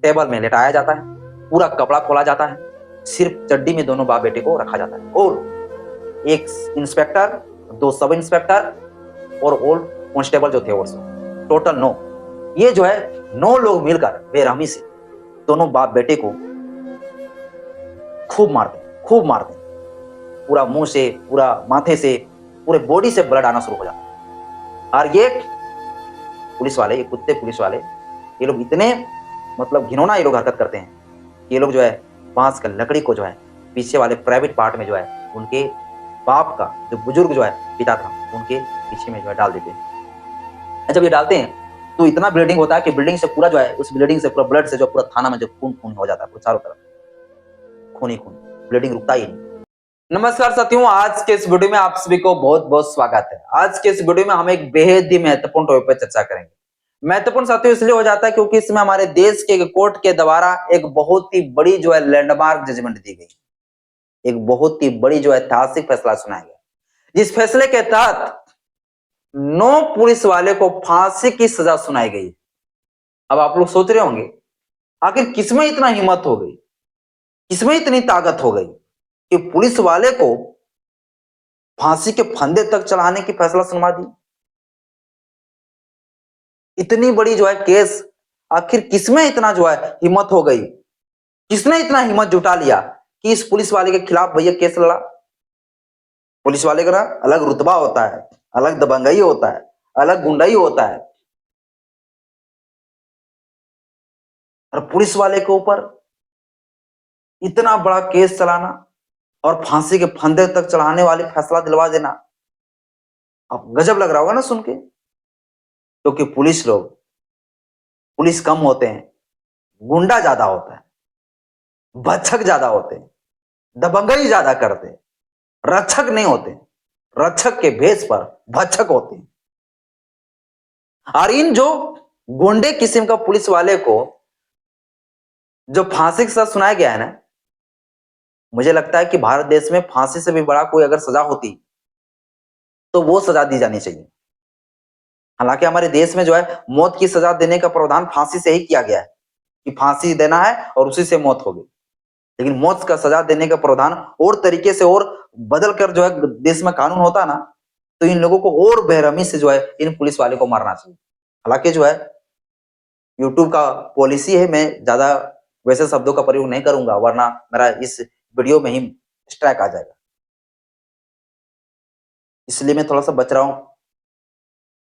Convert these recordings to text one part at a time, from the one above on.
Table में लेटाया जाता है, पूरा कपड़ा खोला जाता है, सिर्फ चड्डी में दोनों बाप बेटे को रखा जाता है और एक इंस्पेक्टर, दो सब इंस्पेक्टर और ओल्ड कांस्टेबल जो थे वो टोटल 9। ये जो है 9 लोग मिलकर बेरहमी से दोनों बाप बेटे को खूब मारते, पूरा मुंह से, पूरा माथे से, पूरे बॉडी से ब्लड आना शुरू हो जाता है। और ये पुलिस वाले, ये कुत्ते पुलिस वाले, ये लोग इतने मतलब घिनौना ये लोग हरकत करते हैं। ये लोग जो है बांस का लकड़ी को जो है पीछे वाले प्राइवेट पार्ट में जो है उनके बाप का जो बुजुर्ग जो है पिता था उनके पीछे में जो है डाल देते हैं। जब ये डालते हैं तो इतना ब्लीडिंग होता है कि बिल्डिंग से पूरा जो है उस ब्लीडिंग से पूरा ब्लड से जो पूरा थाना में जो खून हो जाता है, पूरा चारों तरफ खून ही खून, ब्लीडिंग रुकता ही नहीं। नमस्कार साथियों, आज के इस वीडियो में आप सभी को बहुत बहुत स्वागत है। आज के इस वीडियो में हम एक बेहद ही महत्वपूर्ण टॉपिक पर चर्चा करेंगे। महत्वपूर्ण साथियों इसलिए हो जाता है क्योंकि इसमें हमारे देश के कोर्ट के द्वारा एक बहुत ही बड़ी जो है लैंडमार्क जजमेंट दी गई, एक बहुत ही बड़ी जो ऐतिहासिक फैसला सुनाया गया, जिस फैसले के तहत 9 पुलिस वाले को फांसी की सजा सुनाई गई। अब आप लोग सोच रहे होंगे आखिर किसमें इतना हिम्मत हो गई, किसमें इतनी ताकत हो गई कि पुलिस वाले को फांसी के फंदे तक चढ़ाने की फैसला सुनवा दी। इतनी बड़ी जो है केस आखिर किसमें इतना जो है हिम्मत हो गई, किसने इतना हिम्मत जुटा लिया कि इस पुलिस वाले के खिलाफ भैया केस लड़ा। पुलिस वाले का अलग रुतबा होता है, अलग दबंगई होता है, अलग गुंडाई होता है, और पुलिस वाले के ऊपर इतना बड़ा केस चलाना और फांसी के फंदे तक चढ़ाने वाली फैसला दिलवा देना, अब गजब लग रहा होगा ना सुन के। क्योंकि पुलिस कम होते हैं, गुंडा ज्यादा होता है, भक्षक ज्यादा होते हैं, दबंगई ज्यादा करते हैं, रक्षक नहीं होते, रक्षक के भेष पर भक्षक होते हैं। और इन जो गुंडे किस्म का पुलिस वाले को जो फांसी की सजा सुनाया गया है ना, मुझे लगता है कि भारत देश में फांसी से भी बड़ा कोई अगर सजा होती तो वो सजा दी जानी चाहिए। हालांकि हमारे देश में जो है मौत की सजा देने का प्रावधान फांसी से ही किया गया है कि फांसी देना है और उसी से मौत होगी, लेकिन मौत का सजा देने का प्रावधान और तरीके से और बदल कर जो है देश में कानून होता ना, तो इन लोगों को और बेरहमी से जो है इन पुलिस वाले को मारना चाहिए। हालांकि जो है यूट्यूब का पॉलिसी है, मैं ज्यादा वैसे शब्दों का प्रयोग नहीं करूंगा वरना मेरा इस वीडियो में ही स्ट्राइक आ जाएगा, इसलिए मैं थोड़ा सा बच रहा हूं,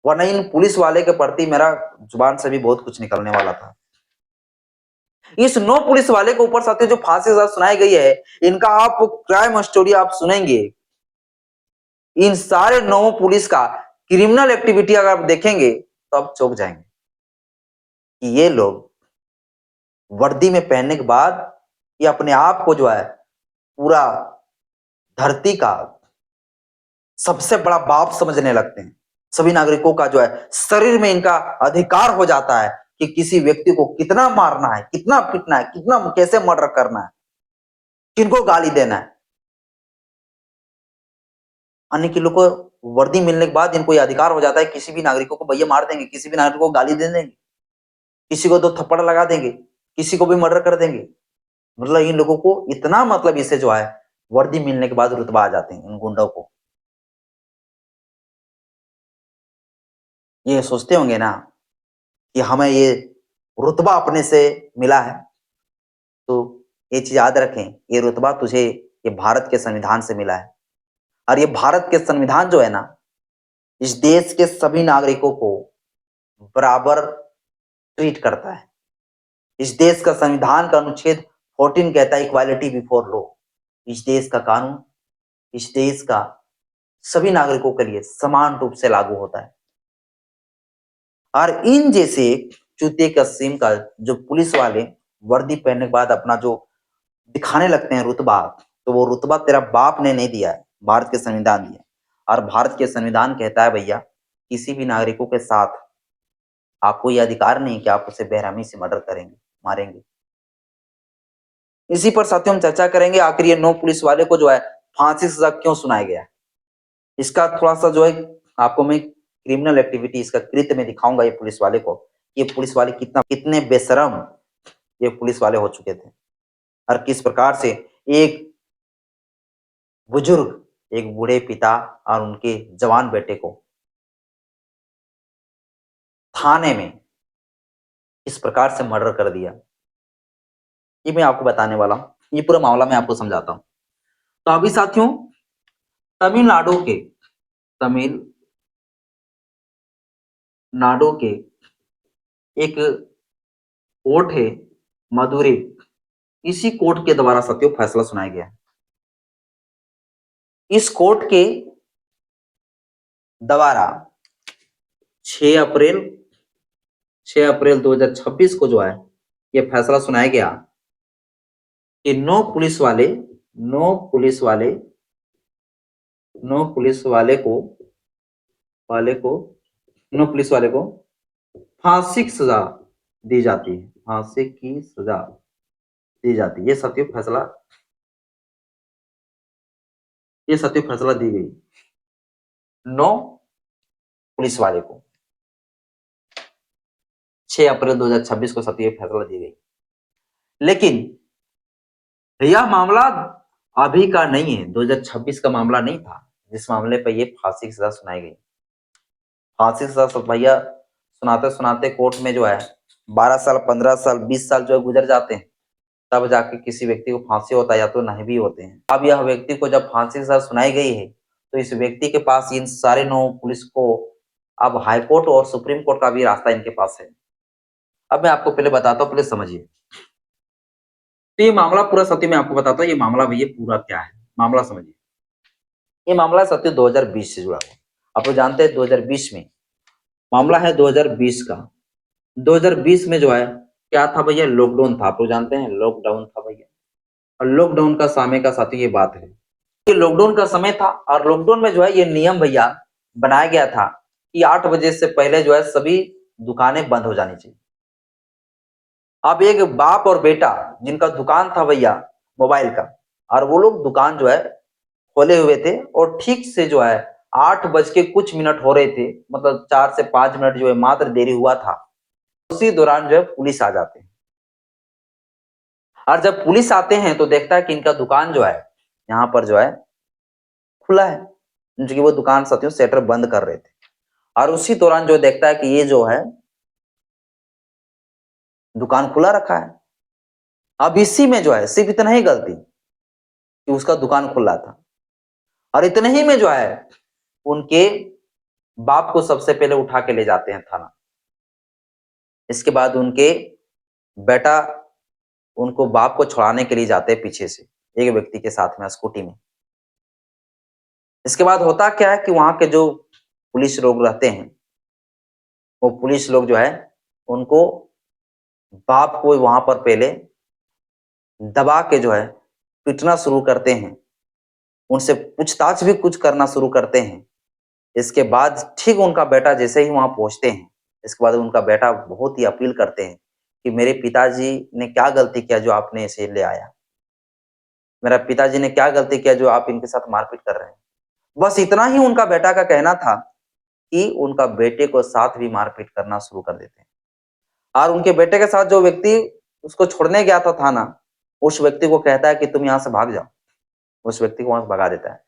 वरना इन पुलिस वाले के प्रति मेरा जुबान से भी बहुत कुछ निकलने वाला था। इस 9 पुलिस वाले के ऊपर साथियों जो फांसी सजा सुनाई गई है, इनका आप क्राइम स्टोरी आप सुनेंगे, इन सारे 9 पुलिस का क्रिमिनल एक्टिविटी अगर आप देखेंगे तो आप चौंक जाएंगे कि ये लोग वर्दी में पहनने के बाद ये अपने आप को जो है पूरा धरती का सबसे बड़ा बाप समझने लगते हैं। सभी नागरिकों का जो है शरीर में इनका अधिकार हो जाता है कि किसी व्यक्ति को कितना मारना है, कितना पीटना है, कितना कैसे मर्डर करना है, किनको गाली देना है। अन्य के लोग को वर्दी मिलने के बाद इनको ये अधिकार हो जाता है किसी भी नागरिकों को भैया मार देंगे, किसी भी नागरिक को गाली दे देंगे, किसी को 2 थप्पड़ लगा देंगे, किसी को भी मर्डर कर देंगे। मतलब इन लोगों को इतना मतलब इसे जो है वर्दी मिलने के बाद रुतबा आ जाते हैं इन गुंडों को। ये सोचते होंगे ना कि हमें ये रुतबा अपने से मिला है, तो ये चीज याद रखें, ये रुतबा तुझे ये भारत के संविधान से मिला है। और ये भारत के संविधान जो है ना, इस देश के सभी नागरिकों को बराबर ट्रीट करता है। इस देश का संविधान का अनुच्छेद 14 कहता है इक्वालिटी बिफोर लॉ। इस देश का कानून इस देश का सभी नागरिकों के लिए समान रूप से लागू होता है। और इन जैसे चूते कस्म का जो पुलिस वाले वर्दी पहनने के बाद अपना जो दिखाने लगते हैं रुतबा, तो वो रुतबा तेरा बाप ने नहीं दिया है, भारत के संविधान दिया। और भारत के संविधान कहता है भैया किसी भी नागरिकों के साथ आपको यह अधिकार नहीं कि आप उसे बेरहमी से मर्डर करेंगे, मारेंगे। इसी पर साथियों हम चर्चा करेंगे आखिर ये 9 पुलिस वाले को जो है फांसी सजा क्यों सुनाया गया। इसका थोड़ा सा जो है आपको मैं क्रिमिनल एक्टिविटी इसका कृत्य में दिखाऊंगा ये पुलिस वाले को, ये पुलिस वाले कितने बेशरम ये पुलिस वाले हो चुके थे। और किस प्रकार से एक बुजुर्ग, एक बूढ़े पिता और उनके जवान बेटे को थाने में इस प्रकार से मर्डर कर दिया, ये मैं आपको बताने वाला हूँ। ये पूरा मामला मैं आपको समझाता हूँ। तो अभी साथियों, तमिलनाडु के तमिलनाडु के एक कोर्ट है, मदुरै, इसी कोर्ट के द्वारा साथियों फैसला सुनाया गया है। इस कोर्ट के द्वारा 6 अप्रैल 2026 को जो है ये फैसला सुनाया गया कि नो पुलिस वाले को नो पुलिस वाले को फांसी की सजा दी जाती है। फांसी की सजा दी जाती है। ये सत्य फैसला दी गई नो पुलिस वाले को 6 अप्रैल 2026 को सत्य फैसला दी गई। लेकिन यह मामला अभी का नहीं है, 2026 का मामला नहीं था जिस मामले पर यह फांसी की सजा सुनाई गई। फांसी की सजा भैया सुनाते सुनाते कोर्ट में जो है 12 साल, 15 साल, 20 साल जो है गुजर जाते हैं, तब जाके किसी व्यक्ति को फांसी होता है, या तो नहीं भी होते हैं। अब यह व्यक्ति को जब फांसी की सजा सुनाई गई है तो इस व्यक्ति के पास, इन सारे 9 पुलिस को, अब हाई कोर्ट और सुप्रीम कोर्ट का भी रास्ता इनके पास है। अब मैं आपको पहले बताता हूँ, पहले समझिए। तो ये मामला पूरा सत्य मैं आपको बताता हूँ, ये मामला भैया पूरा क्या है, मामला समझिए। ये मामला सत्य 2020 से जुड़ा हुआ। आप लोग जानते हैं 2020 में मामला है, 2020 का। 2020 में जो है क्या था भैया, लॉकडाउन था। आप लोग जानते हैं लॉकडाउन था भैया, और लॉकडाउन का समय का साथी ये बात है, ये लॉकडाउन का समय था। और लॉकडाउन में जो है ये नियम भैया बनाया गया था कि 8 बजे से पहले जो है सभी दुकानें बंद हो जानी चाहिए। अब एक बाप और बेटा जिनका दुकान था भैया मोबाइल का, और वो लोग दुकान जो है खोले हुए थे, और ठीक से जो है 8 बज के कुछ मिनट हो रहे थे, मतलब 4 से 5 मिनट जो है मात्र देरी हुआ था, उसी दौरान जो है पुलिस आ जाते हैं। और जब पुलिस आते हैं तो देखता है कि इनका दुकान जो है यहाँ पर जो है खुला है, क्योंकि वो दुकान साथियों शटर बंद कर रहे थे। और उसी दौरान जो देखता है कि ये जो है दुकान खुला रखा है। अब इसी में जो है सिर्फ इतना ही गलती कि उसका दुकान खुला था, और इतने ही में जो है उनके बाप को सबसे पहले उठा के ले जाते हैं थाना। इसके बाद उनके बेटा उनको बाप को छुड़ाने के लिए जाते हैं पीछे से एक व्यक्ति के साथ में स्कूटी में। इसके बाद होता क्या है कि वहां के जो पुलिस लोग रहते हैं, वो पुलिस लोग जो है उनको बाप को वहां पर पहले दबा के जो है पीटना शुरू करते हैं, उनसे पूछताछ भी कुछ करना शुरू करते हैं। इसके बाद ठीक उनका बेटा जैसे ही वहां पहुंचते हैं, इसके बाद उनका बेटा बहुत ही अपील करते हैं कि मेरे पिताजी ने क्या गलती किया जो आपने इसे ले आया, मेरा पिताजी ने क्या गलती किया जो आप इनके साथ मारपीट कर रहे हैं। बस इतना ही उनका बेटा का कहना था कि उनका बेटे को साथ भी मारपीट करना शुरू कर देते हैं। और उनके बेटे के साथ जो व्यक्ति उसको छोड़ने गया था थाना, उस व्यक्ति को कहता है कि तुम यहाँ से भाग जाओ। उस व्यक्ति को वहां से भगा देता है।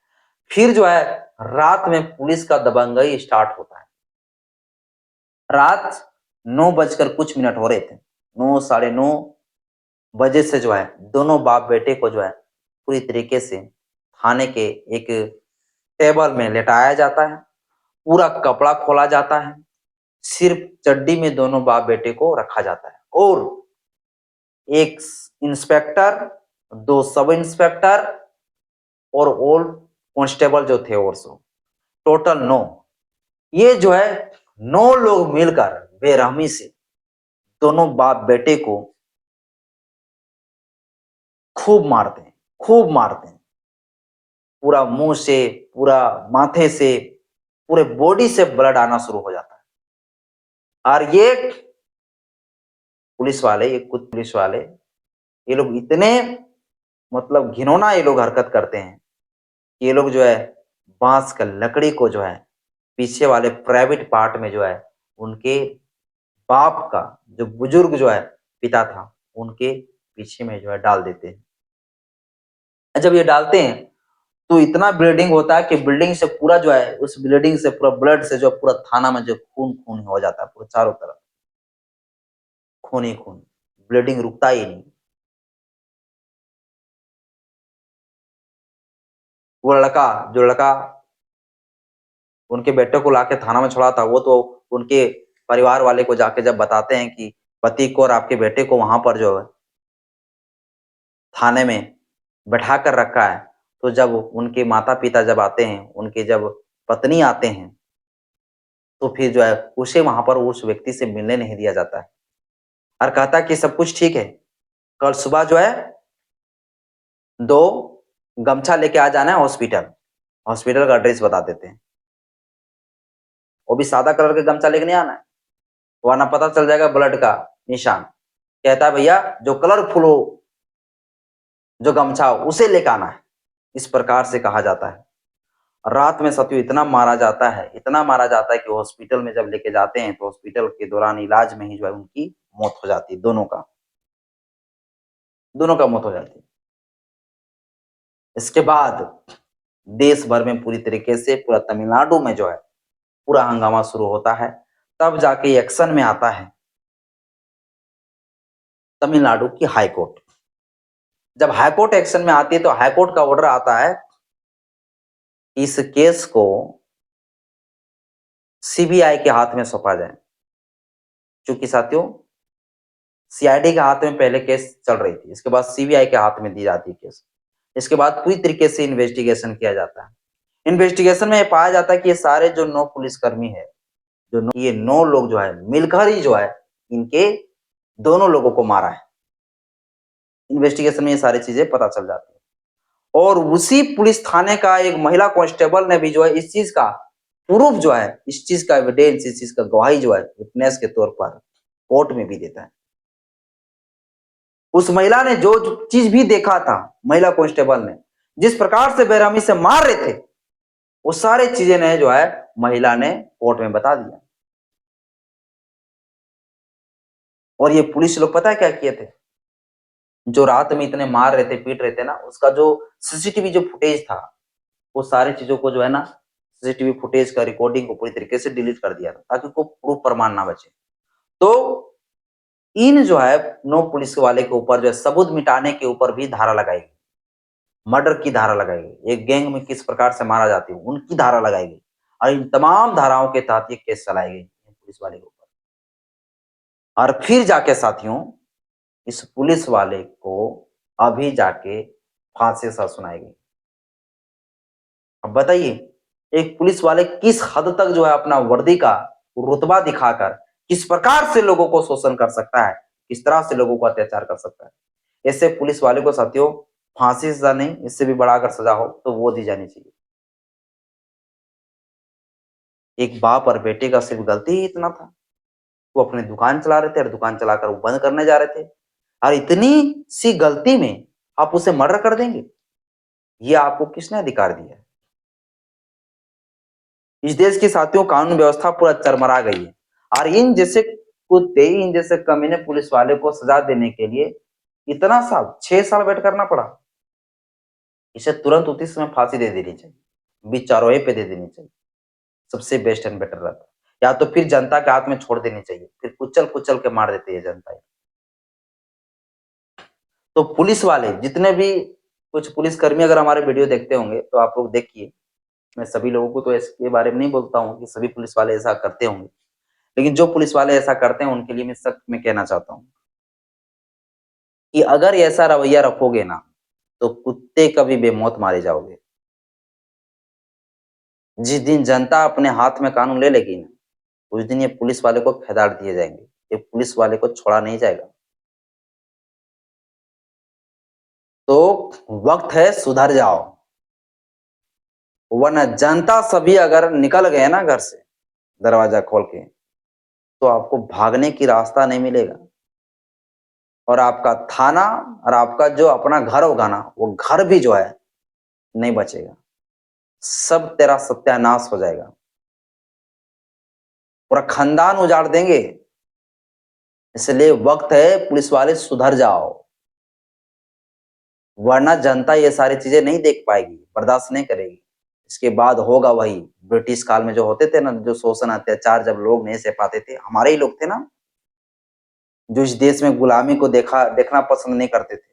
फिर जो है रात में पुलिस का दबंगई स्टार्ट होता है। रात 9 बजकर कुछ मिनट हो रहे थे, 9 साढ़े 9 बजे से जो है दोनों बाप बेटे को जो है पूरी तरीके से थाने के एक टेबल में लेटाया जाता है, पूरा कपड़ा खोला जाता है, सिर्फ चड्डी में दोनों बाप बेटे को रखा जाता है, और एक इंस्पेक्टर, 2 सब इंस्पेक्टर और ऑल कांस्टेबल जो थे, और सो टोटल 9, ये जो है 9 लोग मिलकर बेरहमी से दोनों बाप बेटे को खूब मारते हैं, खूब मारते हैं। पूरा मुंह से, पूरा माथे से, पूरे बॉडी से ब्लड आना शुरू हो जाता है। और ये पुलिस वाले, ये कुछ पुलिस वाले, ये लोग इतने मतलब घिनौना ये लोग हरकत करते हैं, ये लोग जो है बांस का लकड़ी को जो है पीछे वाले प्राइवेट पार्ट में जो है उनके बाप का जो बुजुर्ग जो है पिता था, उनके पीछे में जो है डाल देते हैं। जब ये डालते हैं तो इतना ब्लीडिंग होता है कि बिल्डिंग से पूरा जो है, उस ब्लीडिंग से पूरा ब्लड से जो पूरा थाना में जो खून खून हो जाता है, पूरा चारों तरफ खून ही खून, ब्लीडिंग रुकता ही नहीं। वो लड़का, जो लड़का उनके बेटे को लाके थाना में छोड़ा था, वो तो उनके परिवार वाले को जाके जब बताते हैं कि पति को और आपके बेटे को वहां पर जो है थाने में बैठा कर रखा है, तो जब उनके माता पिता जब आते हैं, उनके जब पत्नी आते हैं, तो फिर जो है उसे वहां पर उस व्यक्ति से मिलने नहीं दिया जाता है और कहता है कि सब कुछ ठीक है, कल सुबह जो है 2 गमछा लेके आ जाना है हॉस्पिटल। हॉस्पिटल का एड्रेस बता देते हैं। वो भी सादा कलर का गमछा लेके नहीं आना है, वरना पता चल जाएगा ब्लड का निशान। कहता है भैया जो कलरफुल हो, जो गमछा हो उसे लेके आना है, इस प्रकार से कहा जाता है। रात में सतियों इतना मारा जाता है, इतना मारा जाता है कि हॉस्पिटल में जब लेके जाते हैं तो हॉस्पिटल के दौरान इलाज में ही जो है उनकी मौत हो जाती है। दोनों का मौत हो जाती है। इसके बाद देश भर में पूरी तरीके से पूरा तमिलनाडु में जो है पूरा हंगामा शुरू होता है। तब जाके एक्शन में आता है तमिलनाडु की हाई कोर्ट। जब हाई कोर्ट एक्शन में आती है तो हाई कोर्ट का ऑर्डर आता है इस केस को सीबीआई के हाथ में सौंपा जाए। क्योंकि साथियों सीआईडी के हाथ में पहले केस चल रही थी, इसके बाद सीबीआई के हाथ में दी जाती है केस। इसके बाद पूरी तरीके से इन्वेस्टिगेशन किया जाता है। इन्वेस्टिगेशन में ये पाया जाता है कि ये सारे जो 9 पुलिसकर्मी है, ये 9 लोग जो है मिलकर ही जो है इनके दोनों लोगों को मारा है। इन्वेस्टिगेशन में ये सारी चीजें पता चल जाती है। और उसी पुलिस थाने का एक महिला कांस्टेबल ने भी जो है इस चीज का प्रूफ जो है, इस चीज का एविडेंस, इस चीज का गवाही जो है विटनेस के तौर पर कोर्ट में भी देता है। उस महिला ने जो चीज भी देखा था, महिला कांस्टेबल ने जिस प्रकार से बेरहमी से मार रहे थे, वो सारे चीजें ने जो है महिला ने कोर्ट में बता दिया। और ये पुलिस लोग पता है क्या किए थे, जो रात में इतने मार रहे थे, पीट रहे थे ना, उसका जो सीसीटीवी जो फुटेज था, वो सारी चीजों को जो है ना, सीसीटीवी फुटेज का रिकॉर्डिंग को पूरी तरीके से डिलीट कर दिया था ताकि कोई प्रूफ प्रमाण ना बचे। तो इन जो है 9 पुलिस वाले के ऊपर जो है सबूत मिटाने के ऊपर भी धारा लगाई गई, मर्डर की धारा लगाई गई, एक गैंग में किस प्रकार से मारा जाती है उनकी धारा लगाई गई, और इन तमाम धाराओं के तहत ये केस चलाई गई पुलिस वाले के ऊपर। और फिर जाके साथियों इस पुलिस वाले को अभी जाके फांसी सजा सुनाई गई। अब बताइए एक पुलिस वाले किस हद तक जो है अपना वर्दी का रुतबा दिखाकर किस प्रकार से लोगों को शोषण कर सकता है, किस तरह से लोगों को अत्याचार कर सकता है। ऐसे पुलिस वाले को साथियों फांसी सजा नहीं, इससे भी बढ़ाकर सजा हो तो वो दी जानी चाहिए। एक बाप और बेटे का सिर्फ गलती ही इतना था, वो अपनी दुकान चला रहे थे और दुकान चलाकर वो बंद करने जा रहे थे, और इतनी सी गलती में आप उसे मर्डर कर देंगे, ये आपको किसने अधिकार दिया है? इस देश की साथियों कानून व्यवस्था पूरा चरमरा गई है, और इन जैसे कुत्ते, इन जैसे कमीने पुलिस वाले को सजा देने के लिए इतना साल 6 साल वेट करना पड़ा। इसे तुरंत उसी समय फांसी दे देनी चाहिए, बीच चौराहे पे दे देनी चाहिए, सबसे बेस्ट एंड बेटर रहता। या तो फिर जनता के हाथ में छोड़ देनी चाहिए, फिर कुचल कुचल के मार देती है जनता। तो पुलिस वाले जितने भी कुछ पुलिसकर्मी अगर हमारे वीडियो देखते होंगे तो आप लोग देखिए, मैं सभी लोगों को तो इसके बारे में नहीं बोलता हूँ कि सभी पुलिस वाले ऐसा करते होंगे, लेकिन जो पुलिस वाले ऐसा करते हैं उनके लिए मैं सख्त में कहना चाहता हूँ कि अगर ऐसा रवैया रखोगे ना तो कुत्ते कभी बेमौत मारे जाओगे। जिस दिन जनता अपने हाथ में कानून ले लेगी ना, उस दिन ये पुलिस वाले को खदेड़ दिए जाएंगे, ये पुलिस वाले को छोड़ा नहीं जाएगा। तो वक्त है सुधर जाओ, वरना जनता सभी अगर निकल गए ना घर से दरवाजा खोल के, तो आपको भागने की रास्ता नहीं मिलेगा, और आपका थाना और आपका जो अपना घर होगा ना, वो घर भी जो है नहीं बचेगा, सब तेरा सत्यानाश हो जाएगा, पूरा खानदान उजाड़ देंगे। इसलिए वक्त है पुलिस वाले सुधर जाओ, वरना जनता ये सारी चीजें नहीं देख पाएगी, बर्दाश्त नहीं करेगी। इसके बाद होगा वही ब्रिटिश काल में जो होते थे ना, जो शोषण अत्याचार जब लोग नहीं सह पाते थे, हमारे ही लोग थे ना जो इस देश में गुलामी को देखना पसंद नहीं करते थे,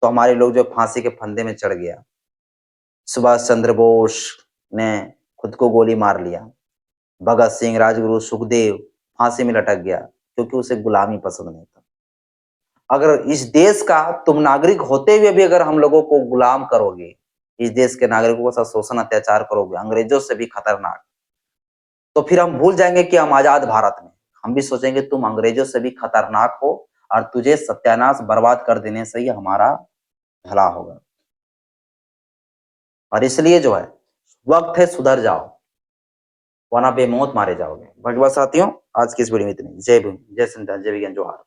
तो हमारे लोग जो फांसी के फंदे में चढ़ गया। सुभाष चंद्र बोस ने खुद को गोली मार लिया, भगत सिंह, राजगुरु, सुखदेव फांसी में लटक गया क्योंकि उसे गुलामी पसंद नहीं था। अगर इस देश का तुम नागरिक होते हुए भी अगर हम लोगों को गुलाम करोगे, इस देश के नागरिकों के साथ शोषण अत्याचार करोगे, अंग्रेजों से भी खतरनाक, तो फिर हम भूल जाएंगे कि हम आजाद भारत में। हम भी सोचेंगे तुम अंग्रेजों से भी खतरनाक हो और तुझे सत्यानाश बर्बाद कर देने से ही हमारा भला होगा। और इसलिए जो है वक्त है सुधर जाओ, वरना बेमौत मारे जाओगे। भगवा साथियों, आज की इस वीडियो में इतनी। जय भीम, जय संविधान, जय विज्ञान, जोहार।